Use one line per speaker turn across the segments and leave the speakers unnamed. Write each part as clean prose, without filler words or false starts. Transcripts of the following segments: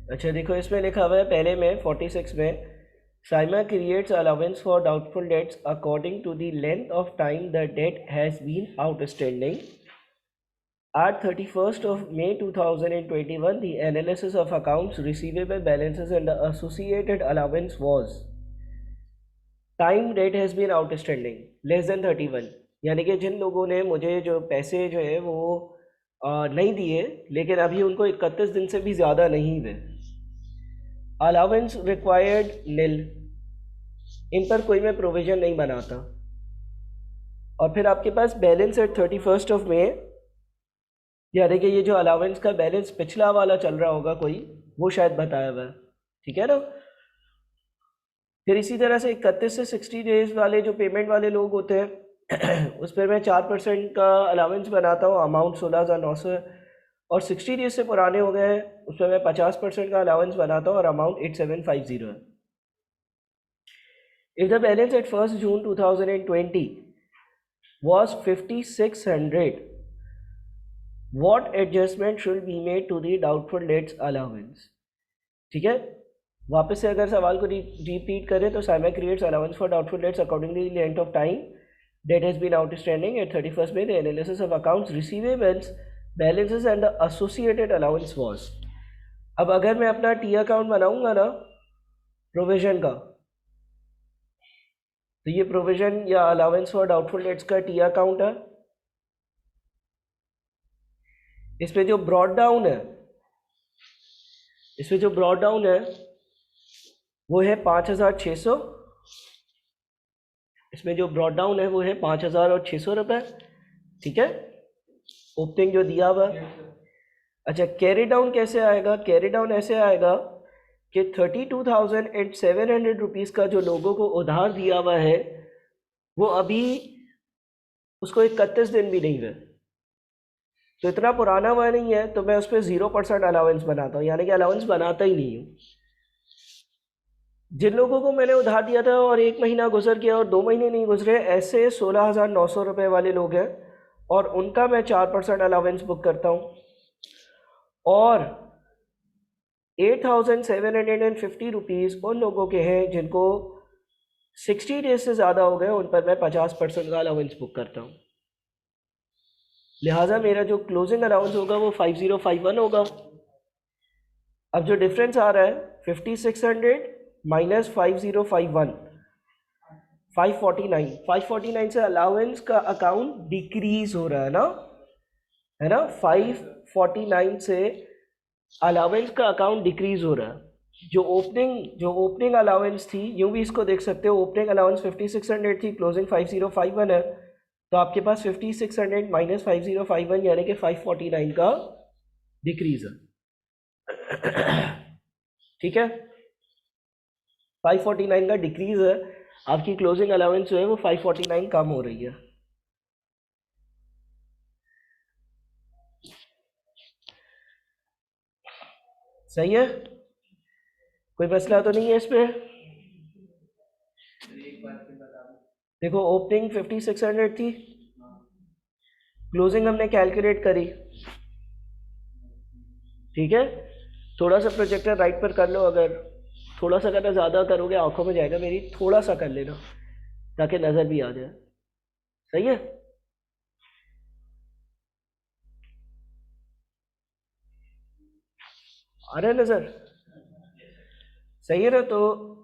अच्छा देखो, इसमें लिखा हुआ है पहले में 46 में, Saima creates allowance for doubtful debts according to the length of time the debt has been outstanding. At 31st of May 2021, the analysis of accounts receivable balances and the associated allowance was time date has been outstanding less than 31. यानी कि जिन लोगों ने मुझे जो पैसे जो है वो नहीं दिए, लेकिन अभी उनको 31 दिन से भी ज़्यादा नहीं हुए. अलाउंस रिक्वायर्ड नील, इन पर कोई मैं प्रोविज़न नहीं बनाता. और फिर आपके पास balance at 31st of May, यानी कि ये जो अलाउंस का बैलेंस पिछला वाला चल रहा होगा कोई, वो शायद बताया हुआ है. ठीक है ना. फिर इसी तरह से 31 से 60 डेज वाले जो पेमेंट वाले लोग होते हैं उस पर मैं 4% का अलाउंस बनाता हूँ, अमाउंट 16,900 है. और 60 डेज से पुराने हो गए हैं, उस पर मैं 50% का अलाउंस बनाता हूँ और अमाउंट 8750 है. If the balance at 1st June 2020 was 5600, what adjustment should be made to the doubtful debts allowance? ठीक है. वापस से अगर सवाल को रिपीट करें तो Saima creates allowance for doubtful debts accordingly length of time debt has been outstanding at 31st में the analysis of accounts receivables balances and the associated allowance was. अब अगर मैं अपना टी अकाउंट बनाऊंगा ना प्रोविजन का, तो ये प्रोविजन या अलाउंस फॉर डाउटफुल डेट्स का टी अकाउंट है. इसमें जो ब्रॉड डाउन है, इसमें जो ब्रॉड डाउन है वो है 5,600. इसमें जो ब्रॉड डाउन है वो है 5,600 रुपये. ठीक है, ओपनिंग जो दिया हुआ. अच्छा, कैरी डाउन कैसे आएगा? कैरी डाउन ऐसे आएगा कि 32,700 रुपीज़ का जो लोगों को उधार दिया हुआ है वो अभी उसको 31 दिन भी नहीं हुए, तो इतना पुराना हुआ नहीं है, तो मैं उस पर 0% अलाउंस बनाता हूँ, यानी कि अलाउंस बनाता ही नहीं हूँ. जिन लोगों को मैंने उधार दिया था और 1 महीना गुजर गया और 2 महीने नहीं गुजरे, ऐसे 16,900 रुपये वाले लोग हैं और उनका मैं 4% अलाउंस बुक करता हूँ. और 8,750 रुपीज़ उन लोगों के हैं जिनको 60 डेज से ज़्यादा हो गए, उन पर मैं 50% का अलाउंस बुक करता हूँ. लिहाजा मेरा जो क्लोजिंग अलाउंस होगा वो 5051 होगा. अब जो डिफरेंस आ रहा है 5600 माइनस 5051, 549. 549 से अलाउंस का अकाउंट डिक्रीज हो रहा है ना, है ना. 549 से अलाउंस का अकाउंट डिक्रीज हो रहा है. जो ओपनिंग अलाउंस थी, यूँ भी इसको देख सकते हो, ओपनिंग अलाउंस 5600 थी, क्लोजिंग 5051 है, तो आपके पास 5600 माइनस 5051 यानी कि 549 का डिक्रीज है. ठीक है, 549 का डिक्रीज है, आपकी क्लोजिंग अलाउंस जो है वो 549 कम हो रही है. सही है, कोई मसला तो नहीं है इसमें. देखो, ओपनिंग 5600 थी, क्लोजिंग हमने कैलकुलेट करी. ठीक है, थोड़ा सा प्रोजेक्टर राइट पर कर लो, अगर थोड़ा सा करना, ज़्यादा करोगे आंखों में जाएगा मेरी, थोड़ा सा कर लेना ताकि नज़र भी आ जाए. सही है. आ रहा है नज़र? सही है ना. तो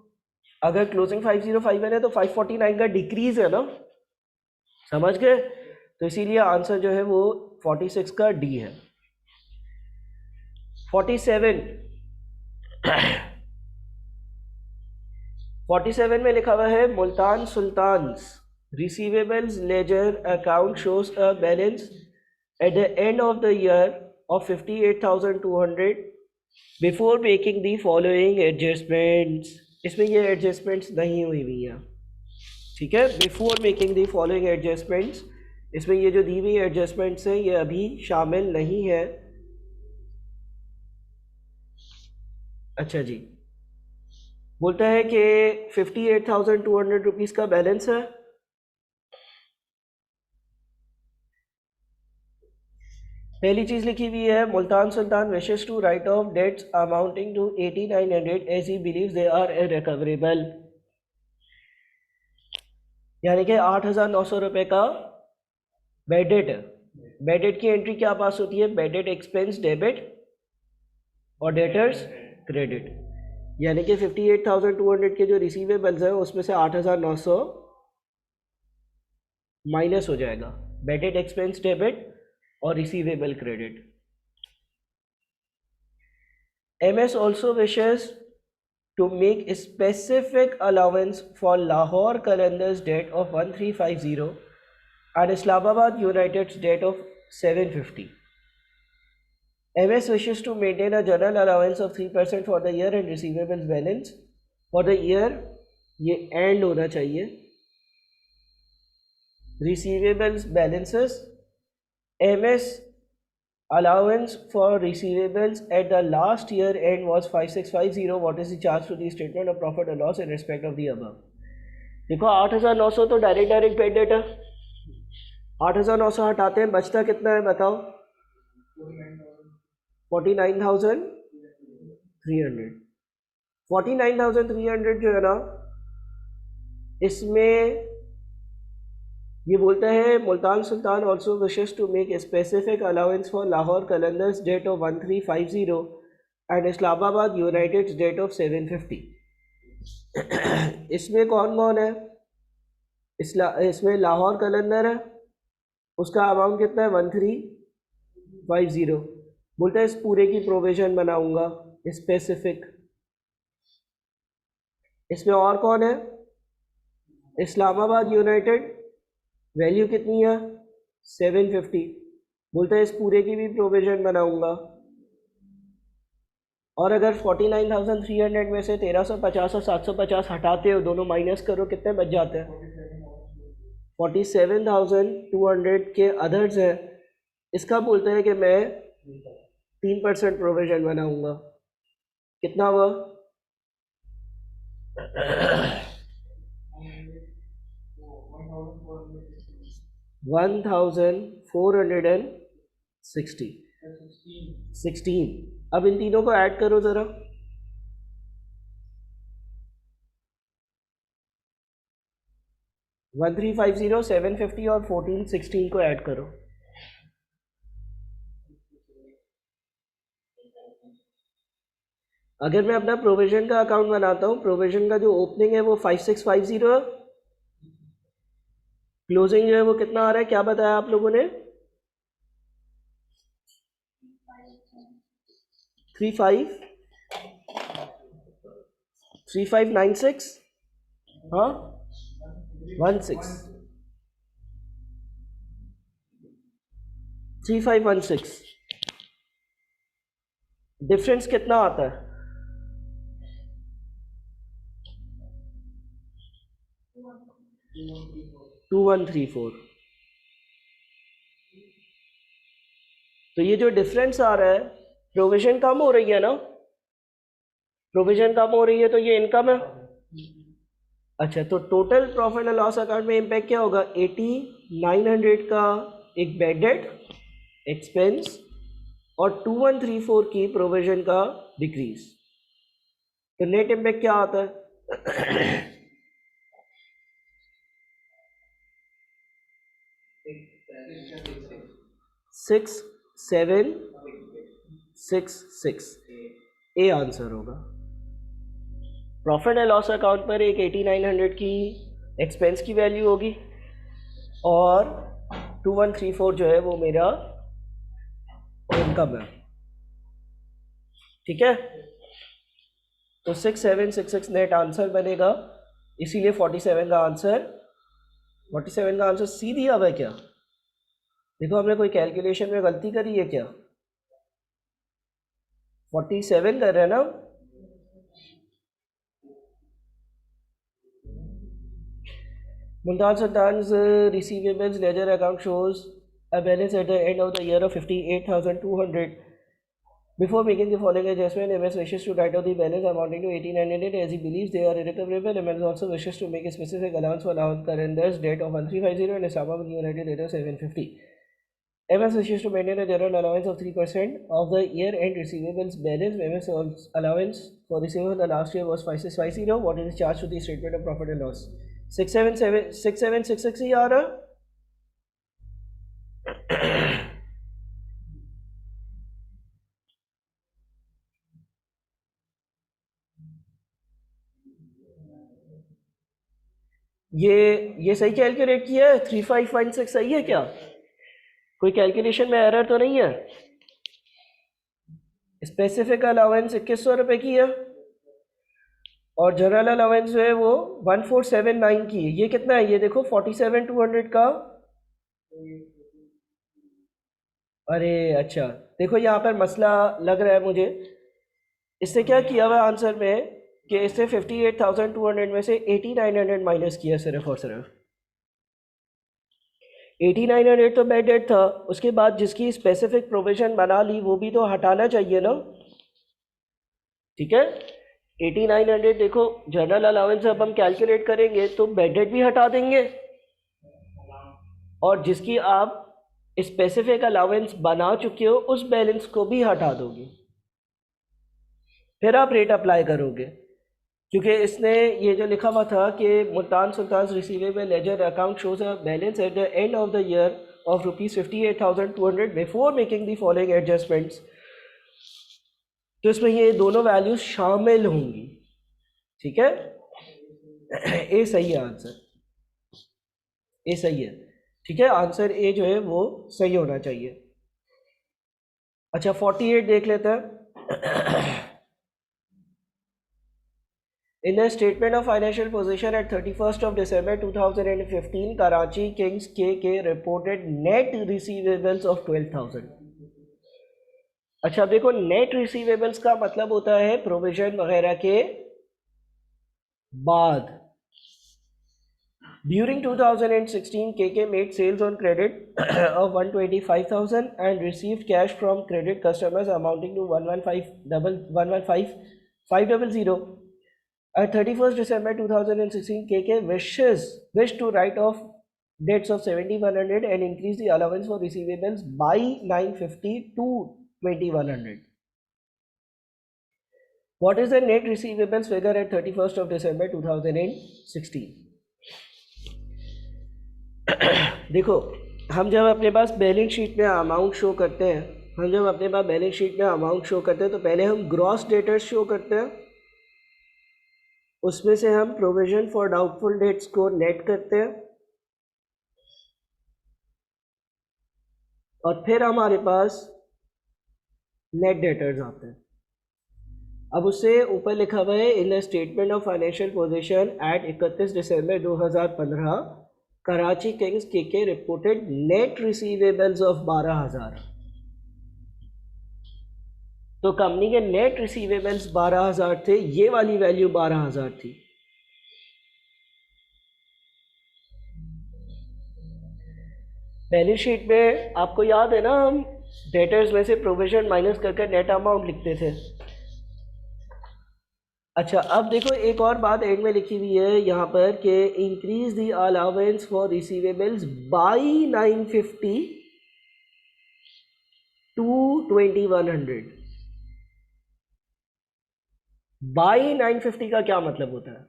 अगर क्लोजिंग 5051 है तो 549 का डिक्रीज है ना, समझ गए. तो इसीलिए आंसर जो है वो 46 का डी है. 47 में लिखा हुआ है Multan Sultans receivables ledger account shows a balance at the end of the year of 58,200 before making the following adjustments. इसमें ये एडजस्टमेंट्स नहीं हुई हुई हैं. ठीक है, before making the following adjustments, इसमें ये जो दी हुई एडजस्टमेंट्स हैं ये अभी शामिल नहीं है. अच्छा जी, बोलता है कि 58,200 रुपीज़ का बैलेंस है. पहली चीज़ लिखी हुई है, Multan Sultan wishes to write off debts amounting to 8900 as he believes they are irrecoverable, यानी कि 8,900 रुपये का बैड डेट है। बैड डेट की एंट्री क्या पास होती है? बैड डेट एक्सपेंस डेबिट और डेटर्स क्रेडिट, यानी कि 58,200 के जो रिसीवेबल्स हैं उसमें से 8,900 माइनस हो जाएगा, बैड डेट एक्सपेंस डेबिट और receivable credit. MS also wishes to make a specific allowance for Lahore Qalandar's debt of 1350 and Islamabad United's debt of 750. MS wishes to maintain a general allowance of 3% for the year and receivables balance for the year, ये and होना चाहिए, receivables balances, MS allowance for receivables at the last year end was 5650. What is the charge to the statement of profit or loss in respect of the above? देखो 8,900 तो direct paid date है, 8,900 हटाते हैं, बचता कितना है बताओ? 49,300। 49,300 जो है ना, इसमें ये बोलता है Multan Sultan also wishes to make a specific allowance for Lahore Qalandars debt of 1350 and Islamabad United debt of 750। इसमें कौन कौन है? इसमें लाहौर कलंदर है, उसका अमाउंट कितना है? 1350। बोलता है इस पूरे की प्रोविजन बनाऊंगा स्पेसिफिक। इसमें और कौन है? इस्लामाबाद यूनाइटेड, वैल्यू कितनी है? 750। बोलता है इस पूरे की भी प्रोविजन बनाऊंगा। और अगर 49,300 में से 1,350 और 750 हटाते हो, दोनों माइनस करो, कितने बच जाते हैं? 47,200 के अदर्स है। इसका बोलता है कि मैं 3% प्रोविजन बनाऊंगा। कितना हुआ? 1,416। अब इन तीनों को ऐड करो ज़रा। 1350, 750 और 1416 को ऐड करो। अगर मैं अपना प्रोविजन का अकाउंट बनाता हूँ, प्रोविजन का जो ओपनिंग है वो 5650 है, क्लोजिंग जो है वो कितना आ रहा है? क्या बताया आप लोगों ने? 3596, हाँ 16, 3516। डिफरेंस कितना आता है? 2134। तो ये जो डिफरेंस आ रहा है, प्रोविजन कम हो रही है ना, प्रोविजन कम हो रही है तो ये इनकम है। अच्छा, तो total profit and loss account में इम्पैक्ट क्या होगा? 8900 का एक बैड डेट एक्सपेंस और 2134 की प्रोविजन का डिक्रीज, तो नेट इम्पैक्ट क्या आता है? 6766। ए आंसर होगा। प्रॉफिट एंड लॉस अकाउंट पर एक 8900 की एक्सपेंस की वैल्यू होगी और 2134 जो है वो मेरा इनकम है। ठीक है, तो 6766 नेट आंसर बनेगा, इसीलिए 47 का आंसर सी दिया हुआ है क्या? देखो हमने कोई कैलकुलेशन में गलती करी है क्या? 47 कर रहे हैं ना? Multan Sultan's receivables ledger account shows a balance at the end of the year of 58,200. Before making the following adjustment, MS wishes to write out the balance amounting to 1,800 as he believes they are irrecoverable. MS also wishes to make a specific allowance for Lahore Qalandar's debt of 1350 and Islamabad United debt of 750. MS wishes to maintain a general allowance of 3% of the year-end receivables balance. MS allowance for receivable the last year was 5650. What is the charge to the statement of profit and loss? 67660 आ रहा. ये सही calculate किया है? 3516 सही है क्या? कोई calculation में एरर तो नहीं है? स्पेसिफिक अलाउंस 2100 रुपये की है और जनरल अलाउंस जो है वो 1479 की है. ये कितना है? ये देखो 47200 का. अरे अच्छा, देखो यहाँ पर मसला लग रहा है मुझे. इससे क्या किया हुआ आंसर में कि इससे 58,200 में से 8900 माइनस किया सिर्फ और सिर्फ. 8900 तो बैड डेट था. उसके बाद जिसकी स्पेसिफिक प्रोविजन बना ली वो भी तो हटाना चाहिए ना. ठीक है, 8900 देखो जनरल अलाउंस अब हम कैलकुलेट करेंगे तो बैड डेट भी हटा देंगे और जिसकी आप स्पेसिफिक अलाउंस बना चुके हो उस बैलेंस को भी हटा दोगे. फिर आप रेट अप्लाई करोगे क्योंकि इसने ये जो लिखा हुआ था कि Multan Sultan receivable ledger account shows a balance at the end of the year of ₹58,200 before making the following adjustments. तो इसमें ये दोनों वैल्यूज शामिल होंगी. ठीक है, ए सही है आंसर. ए सही है. ठीक है, आंसर ए जो है वो सही होना चाहिए. अच्छा 48 देख लेते हैं. In the statement of financial position at 31st of December 2015, Karachi Kings KK reported net receivables of 12,000. अच्छा अब देखो नेट रिसीवेबल्स का मतलब होता है प्रोविजन वगैरह के बाद. During 2016, KK made sales on credit of 125,000 and received cash from credit customers amounting to 115,500. At 31st December 2016, KK wished to write off debts of 7,100 and increase the allowance for receivables by 950 to 2,100. What is the net receivables figure at 31st of December 2016? देखो हम जब अपने पास balance sheet में amount show करते हैं तो पहले हम ग्रॉस डेटर्स शो करते हैं. उसमें से हम प्रोविजन फॉर डाउटफुल डेट्स को नेट करते हैं और फिर हमारे पास नेट डेटर्स आते हैं. अब उससे ऊपर लिखा हुआ है in the statement of financial position at 31 December 2015 Karachi Kings KK reported net receivables of 12,000. तो कंपनी के नेट रिसीवेबल्स 12,000 थे. ये वाली वैल्यू 12,000 थी. बैलेंस शीट में आपको याद है ना, हम डेटर्स में से प्रोविजन माइनस करके नेट अमाउंट लिखते थे. अच्छा अब देखो एक और बात एंड में लिखी हुई है यहाँ पर कि increase the allowance for receivables by 950 to 2,100. By 950 का क्या मतलब होता है?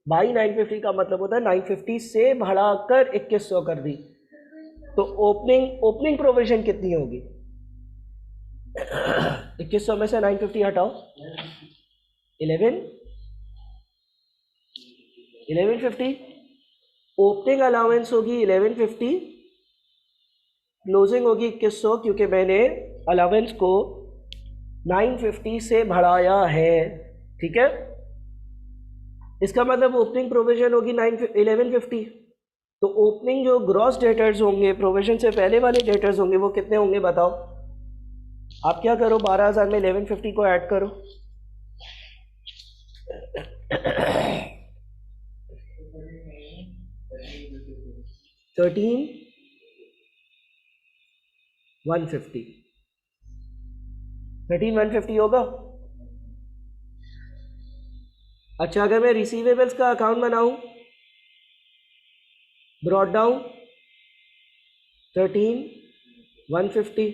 बाई 950 का मतलब होता है 950 से बढ़ाकर 2100 कर दी. तो ओपनिंग प्रोविजन कितनी होगी? 2100 में से 950 हटाओ, 1150. ओपनिंग अलाउंस होगी 1150, क्लोजिंग होगी 2100 क्योंकि मैंने अलाउंस को 950 से बढ़ाया है. ठीक है, इसका मतलब ओपनिंग प्रोविजन होगी 1150. तो ओपनिंग जो ग्रॉस डेटर्स होंगे, प्रोविजन से पहले वाले डेटर्स होंगे, वो कितने होंगे बताओ? आप क्या करो, 12,000 में 1150 को ऐड करो. 13,150 होगा. अच्छा अगर मैं रिसीवेबल्स का अकाउंट बनाऊं, ब्रॉट डाउन 13,150 150।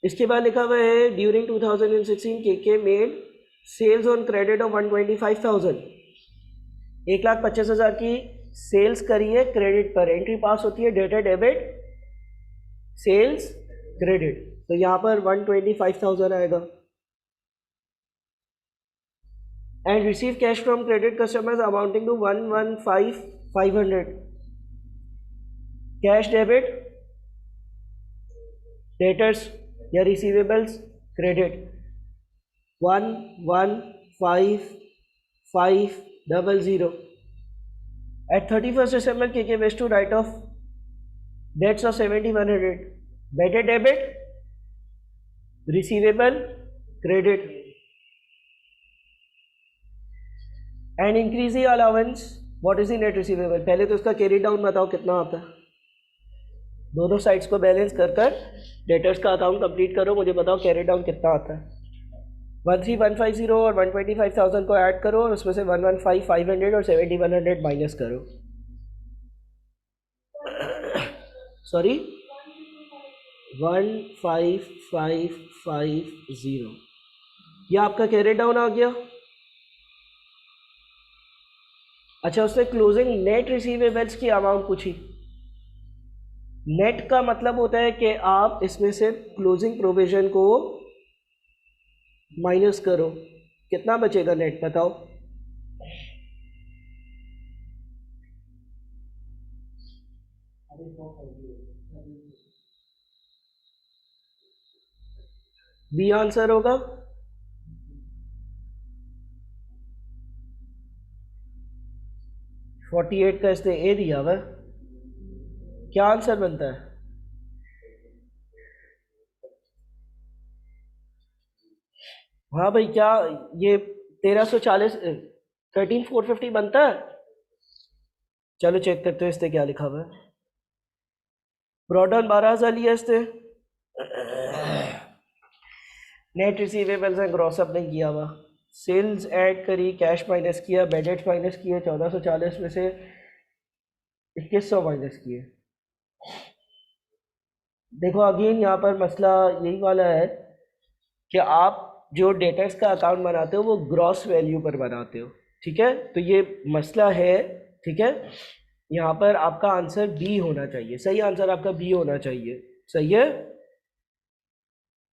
इसके बाद लिखा हुआ है ड्यूरिंग 2016 के made sales on credit of 125,000, 1,25,000 की सेल्स करी है क्रेडिट पर। एंट्री पास होती है डेटा डेबिट सेल्स क्रेडिट, तो यहाँ पर 125,000 आएगा। And receive cash from credit customers amounting to 115,500, cash debit debtors या receivables credit 115,500। At 31st December, KK wished to write off debts of 7,100. Better debit, receivable, credit, and increase the allowance. What is the net receivable? पहले तो इसका carry down बताओ कितना आता है, दोनों sides को बैलेंस कर डेटर्स का अकाउंट कंप्लीट करो, मुझे बताओ कैरी डाउन कितना आता है। 13,150 और 125,000 को ऐड करो और उसमें से 115,500 और 7,100 माइनस करो। सॉरी 15550, ये आपका कैरी डाउन आ गया। अच्छा, उसने क्लोजिंग नेट रिसीवेबल्स की अमाउंट पूछी। नेट का मतलब होता है कि आप इसमें से क्लोजिंग प्रोविजन को माइनस करो, कितना बचेगा नेट बताओ। बी आंसर होगा। फोर्टी 48 का इसने ए दिया हुआ, क्या आंसर बनता है? हाँ भाई, क्या ये 1340 13,450 बनता है? चलो चेक करते हैं इसने क्या लिखा हुआ है। ब्रॉडन 12,000 लिया इसने, net receivables and gross up नहीं किया हुआ, सेल्स ऐड करी, कैश माइनस किया, बेडेट्स माइनस किए, 1440 में से 2100 माइनस किए। देखो अगेन यहाँ पर मसला यही वाला है कि आप जो डेटर्स का अकाउंट बनाते हो वो ग्रॉस वैल्यू पर बनाते हो, ठीक है, तो ये मसला है, ठीक है। यहाँ पर आपका आंसर बी होना चाहिए, सही आंसर आपका बी होना चाहिए, सही है।